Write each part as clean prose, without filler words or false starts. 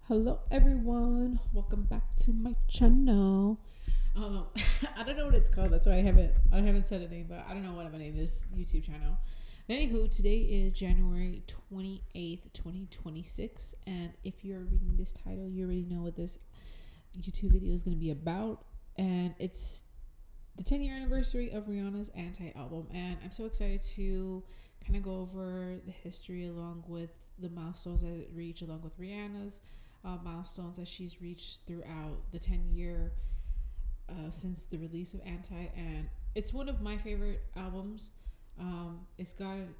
Hello everyone, welcome back to my channel. I don't know what it's called. That's why I haven't said a name, but I don't know what I'm gonna name this YouTube channel. Anywho, today is January 28th, 2026, and if you're reading this title, you already know what this YouTube video is gonna be about, and it's the 10-year anniversary of Rihanna's Anti album, and I'm so excited to kind of go over the history along with the milestones that it reached, along with Rihanna's milestones that she's reached throughout the 10-year since the release of Anti, and it's one of my favorite albums. It's gotten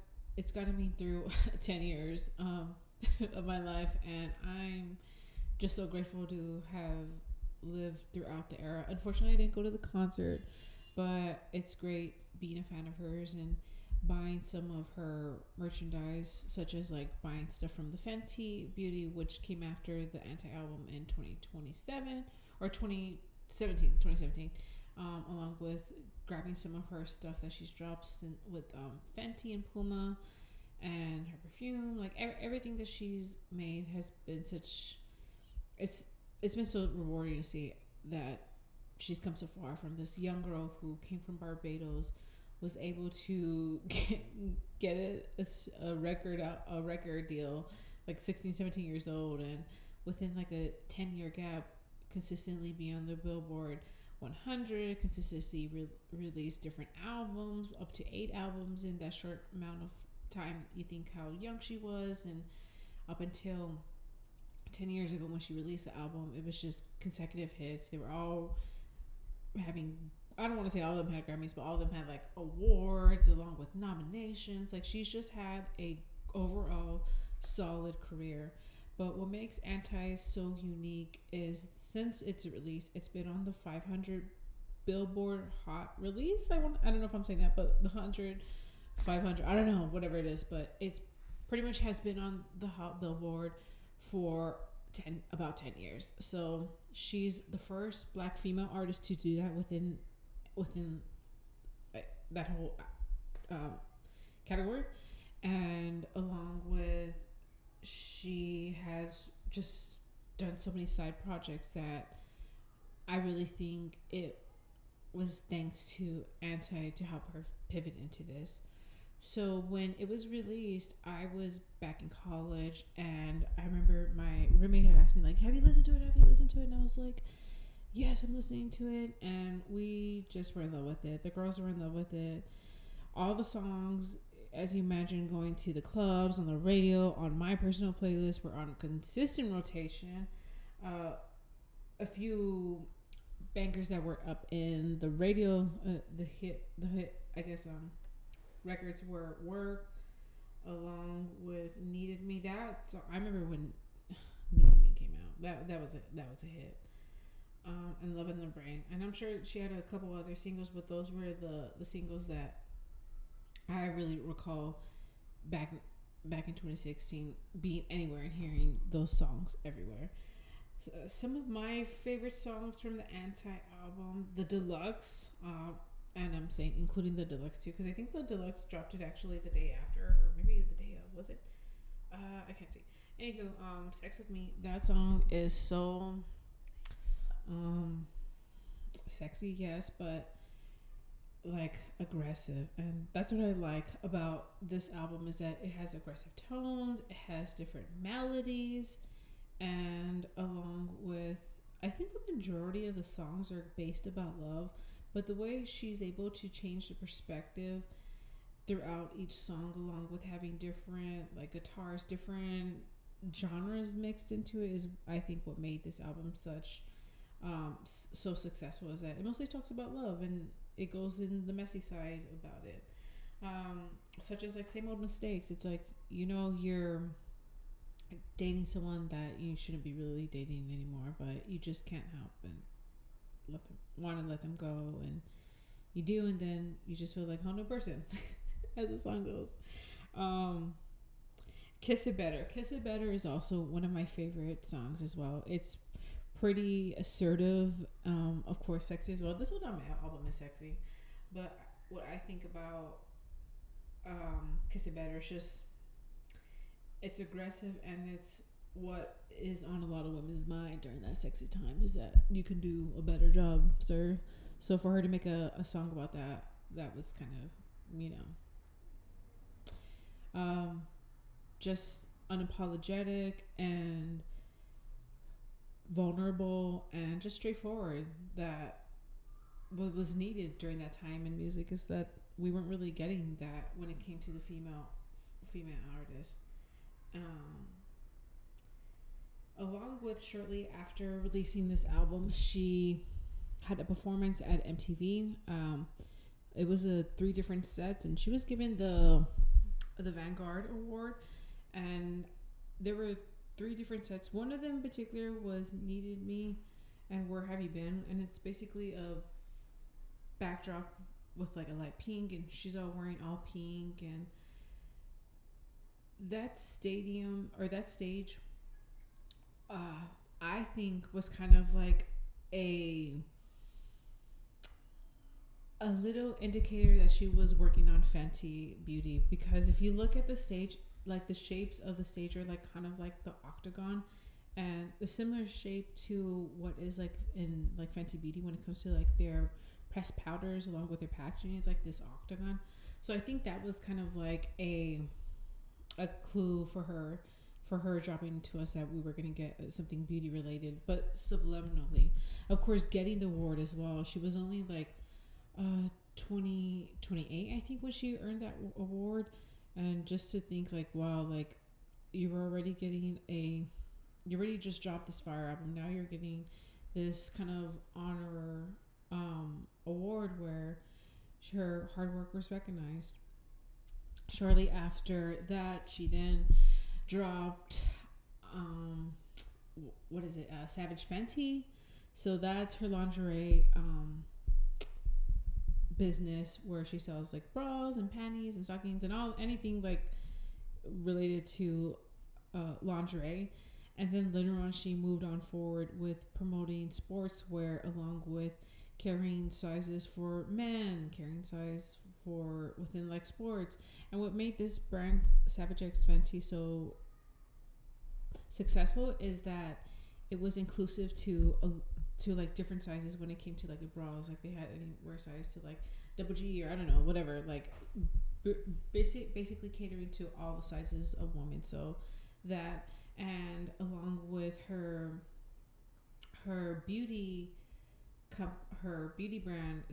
me through 10 years of my life, and I'm just so grateful to have lived throughout the era. Unfortunately, I didn't go to the concert, but it's great being a fan of hers and buying some of her merchandise, such as like buying stuff from the Fenty Beauty, which came after the Anti album in 2027 or 2017, along with grabbing some of her stuff that she's dropped with Fenty and Puma and her perfume. Like everything that she's made has been it's been so rewarding to see that she's come so far from this young girl who came from Barbados, was able to get a record deal like 16, 17 years old, and within like a 10-year gap consistently be on the Billboard 100, consistently release different albums, up to 8 albums in that short amount of time. You think how young she was, and up until 10 years ago when she released the album, it was just consecutive hits. They were all having, I don't want to say all of them had Grammys, but all of them had like awards along with nominations. Like she's just had a overall solid career. But what makes Anti so unique is since its release, it's been on the 500 Billboard Hot release. I don't know if I'm saying that, but the 100, 500, I don't know, whatever it is, but it's pretty much has been on the Hot Billboard for about 10 years. So she's the first Black female artist to do that within that whole category, and along with, she has just done so many side projects that I really think it was thanks to Anti to help her pivot into this. So when it was released, I was back in college, and I remember my roommate had asked me like, "Have you listened to it? Have you listened to it?" And I was like, "Yes, I'm listening to it," and we just were in love with it. The girls were in love with it. All the songs, as you imagine, going to the clubs, on the radio, on my personal playlist, were on consistent rotation. A few bangers that were up in the radio, the hit, I guess, records were "Work," along with "Needed Me." That, so I remember when "Needed Me" came out. That was a hit. And "Love in the Brain," and I'm sure she had a couple other singles, but those were the singles that I really recall back in 2016 being anywhere and hearing those songs everywhere. So, some of my favorite songs from the Anti album, the deluxe, and I'm saying including the deluxe too, because I think the deluxe dropped it actually the day after, or maybe the day of. Was it? I can't see. Anywho, "Sex with Me." That song is so sexy, yes, but like aggressive, and that's what I like about this album, is that it has aggressive tones, it has different melodies, and along with, I think the majority of the songs are based about love, but the way she's able to change the perspective throughout each song, along with having different like guitars, different genres mixed into it, is I think what made this album so successful, is that it mostly talks about love, and it goes in the messy side about it, such as like "Same Old Mistakes." It's like, you're dating someone that you shouldn't be really dating anymore, but you just can't help and let them go, and you do, and then you just feel like a whole new person as the song goes. "Kiss It Better." "Kiss It Better" is also one of my favorite songs as well. It's pretty assertive, of course sexy as well. This whole album is sexy, but what I think about "Kiss It Better" is just, it's aggressive, and it's what is on a lot of women's mind during that sexy time is that you can do a better job, sir. So for her to make a song about that, that was kind of, um, just unapologetic and vulnerable and just straightforward. That what was needed during that time in music is that we weren't really getting that when it came to the female artists. Um, Along with shortly after releasing this album, she had a performance at MTV. It was a 3 different sets, and she was given the Vanguard Award, and there were 3 different sets. One of them in particular was "Needed Me" and "Where Have You Been," and it's basically a backdrop with like a light pink, and she's all wearing all pink, and that stage, I think was kind of like a a little indicator that she was working on Fenty Beauty, because if you look at the stage, like the shapes of the stage are like kind of like the octagon, and a similar shape to what is like in like Fenty Beauty when it comes to like their pressed powders along with their packaging. It's like this octagon. So I think that was kind of like a clue for her dropping to us that we were going to get something beauty related, but subliminally. Of course, getting the award as well. She was only like 28, I think, when she earned that award. And just to think like, wow, like you were already getting you already just dropped this fire album. Now you're getting this kind of honor award where her hard work was recognized. Shortly after that, she then dropped what is it, Savage Fenty. So that's her lingerie business where she sells like bras and panties and stockings and all anything like related to lingerie. And then later on she moved on forward with promoting sportswear, along with carrying sizes for men, carrying size for within like sports. And what made this brand Savage X Fenty so successful is that it was inclusive to like different sizes when it came to like the bras. Like they had anywhere size to like double G, or I don't know, whatever, like basically catering to all the sizes of women. So that, and along with her beauty her beauty brand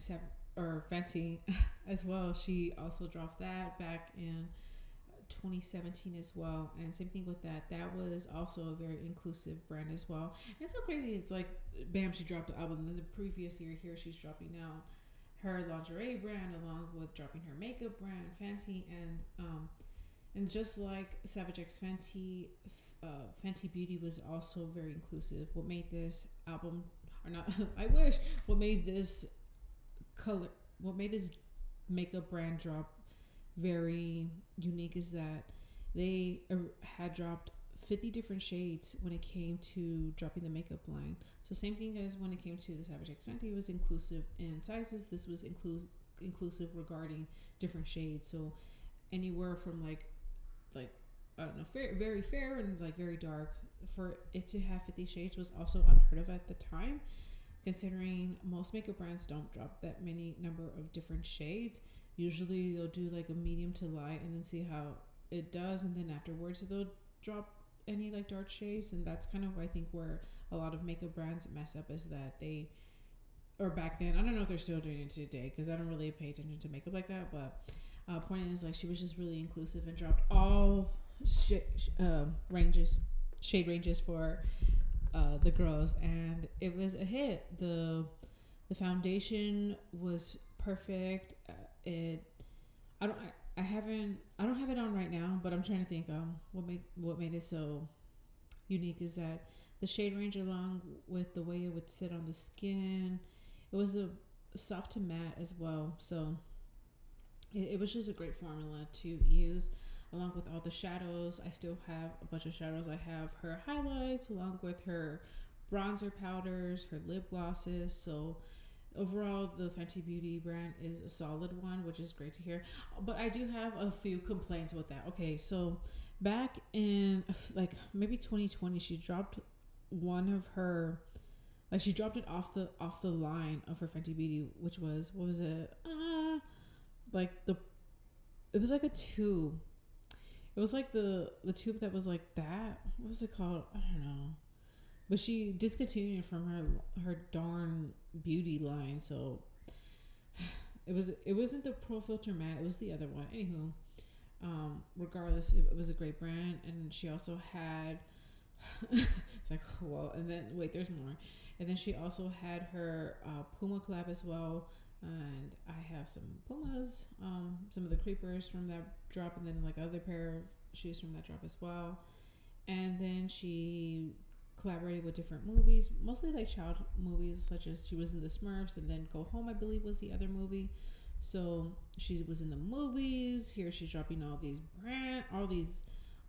or Fenty as well, she also dropped that back in 2017 as well. And same thing with that was also a very inclusive brand as well. And it's so crazy, it's like bam, she dropped the album, then the previous year here she's dropping out her lingerie brand along with dropping her makeup brand Fenty. And just like Savage X Fenty, Fenty Beauty was also very inclusive. What made this album, or not I wish, what made this makeup brand drop very unique is that they had dropped 50 different shades when it came to dropping the makeup line. So same thing as when it came to the Savage X Fenty, it was inclusive in sizes. This was inclusive regarding different shades. So anywhere from like I don't know, very fair and like very dark. For it to have 50 shades was also unheard of at the time, considering most makeup brands don't drop that many number of different shades. Usually they'll do like a medium to light and then see how it does, and then afterwards they'll drop any like dark shades. And that's kind of I think where a lot of makeup brands mess up, is that they, or back then, I don't know if they're still doing it today because I don't really pay attention to makeup like that, but point is like she was just really inclusive and dropped all shade ranges for the girls, and it was a hit. The foundation was perfect. I don't have it on right now, but I'm trying to think what made it so unique is that the shade range, along with the way it would sit on the skin, it was a soft to matte as well. So it was just a great formula to use, along with all the shadows. I still have a bunch of shadows. I have her highlights along with her bronzer powders, her lip glosses. So overall, the Fenty Beauty brand is a solid one, which is great to hear. But I do have a few complaints with that. Okay, so back in like maybe 2020, she dropped one of her, like she dropped it off the line of her Fenty Beauty, which was, what was it? Like the, it was like a tube. It was like the tube that was like that. What was it called? I don't know. But she discontinued from her darn beauty line, so it wasn't the Pro Filter Matte. It was the other one. Anywho, regardless, it was a great brand, and she also had. It's like, well, and then wait, there's more, and then she also had her Puma collab as well, and I have some Pumas, some of the creepers from that drop, and then like other pair of shoes from that drop as well, and then she collaborated with different movies, mostly like child movies, such as she was in the Smurfs, and then Go Home, I believe, was the other movie. So she was in the movies. Here she's dropping all these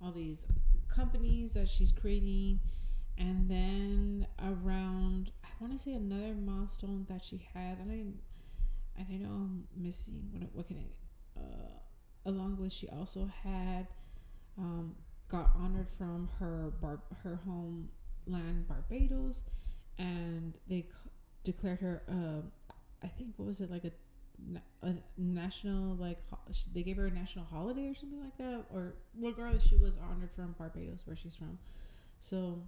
all these companies that she's creating, and then around, I want to say another milestone that she had, and I know I'm missing what can I along with, she also had got honored from her homeland Barbados, and they declared her I think, what was it, like a national, like they gave her a national holiday or something like that, or regardless, she was honored from Barbados, where she's from. So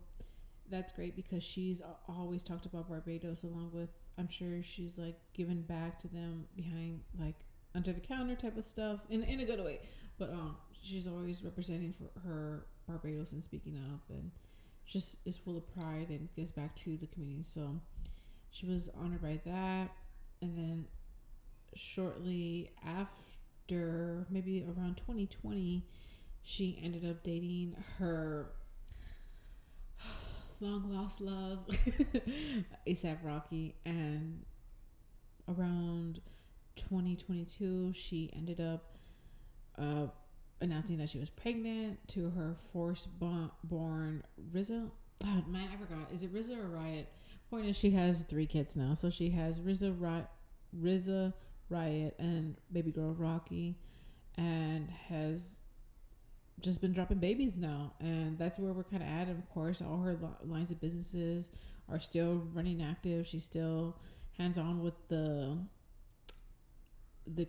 that's great, because she's always talked about Barbados, along with, I'm sure she's like given back to them behind, like, under the counter type of stuff, in a good way, but she's always representing for her Barbados and speaking up, and just is full of pride and gives back to the community. So she was honored by that, and then shortly after, maybe around 2020, she ended up dating her long lost love, ASAP Rocky, and around 2022 she ended up announcing that she was pregnant to her born RZA. Oh man, I forgot. Is it RZA or Riot? Point is, she has 3 kids now. So she has RZA, Riot, and baby girl Rocky, and has just been dropping babies now, and that's where we're kind of at. And of course, all her lines of businesses are still running active. She's still hands on with the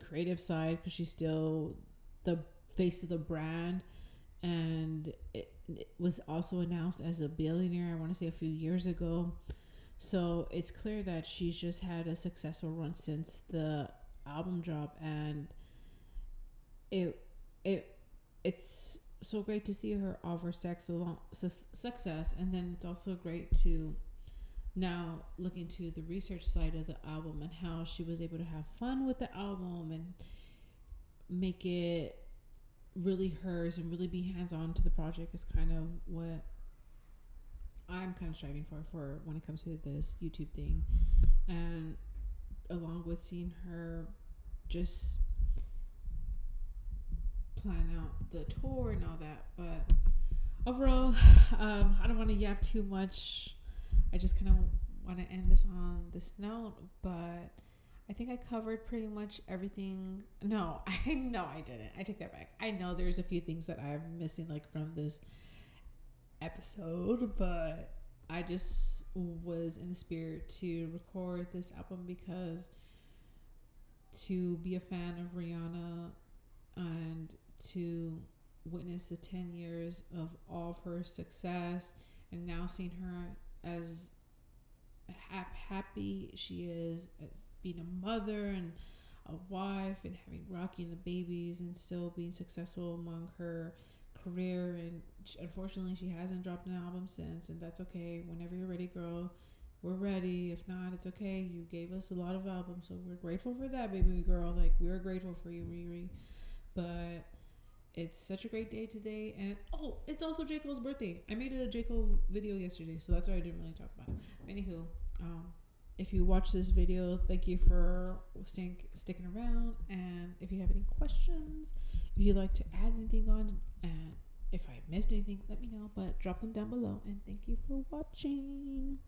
creative side, because she's still the face of the brand, and it was also announced as a billionaire, I want to say, a few years ago. So it's clear that she's just had a successful run since the album drop, and it's so great to see her offer success. And then it's also great to now look into the research side of the album, and how she was able to have fun with the album and make it really hers, and really be hands-on to the project, is kind of what I'm kind of striving for when it comes to this YouTube thing. And along with seeing her just plan out the tour and all that. But overall, I don't want to yap too much. I just kind of want to end this on this note, but I think I covered pretty much everything. No, I know I didn't. I take that back. I know there's a few things that I'm missing, like, from this episode, but I just was in the spirit to record this album, because to be a fan of Rihanna and to witness the 10 years of all of her success, and now seeing her as happy she is as being a mother and a wife, and having Rocky and the babies, and still being successful among her career. And unfortunately, she hasn't dropped an album since, and that's okay. Whenever you're ready, girl, we're ready. If not, it's okay. You gave us a lot of albums, so we're grateful for that, baby girl. Like, we're grateful for you, Riri. But it's such a great day today, and it's also J. Cole's birthday. I made a J. Cole video yesterday, so that's why I didn't really talk about it. Anywho, if you watch this video, thank you for sticking around. And if you have any questions, if you'd like to add anything on, and if I missed anything, let me know, but drop them down below. And thank you for watching.